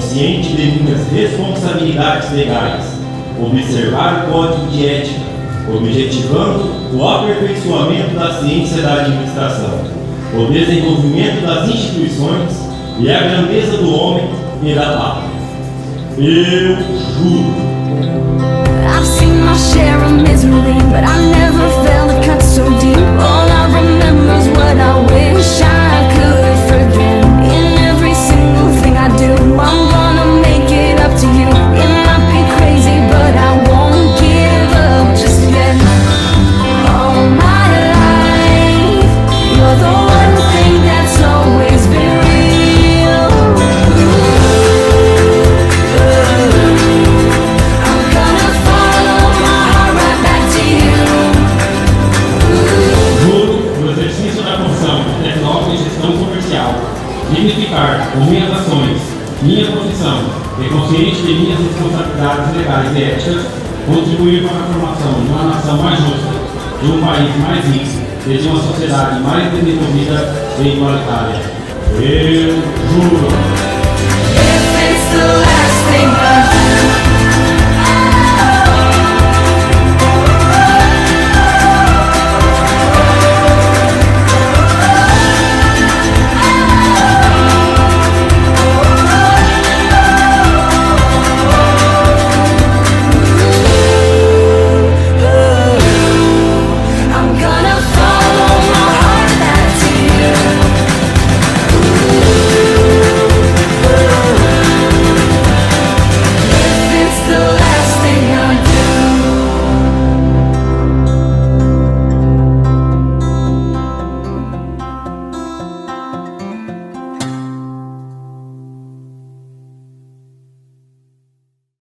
ciente de minhas responsabilidades legais, observar o código de ética, objetivando o aperfeiçoamento da ciência da administração, o desenvolvimento das instituições e a grandeza do homem e da pátria. Eu juro. I've seen my share of misery, but I never felt a cut so deep. All I remember is what I wish I could forget. In every single thing I do, I'm gonna make it up to you. It might be crazy, but I won't give up just yet. All my life, you're the one thing that's always been real. I'm gonna follow my heart right back to you. Juro, no exercício da função de tecnólogo em gestão comercial, dignificar com minhas ações, minha profissão e consciente de minhas responsabilidades legais e éticas, contribuir para a formação de uma nação mais justa, de um país mais rico e de uma sociedade mais desenvolvida e igualitária. Eu juro. If it's the last thing I do.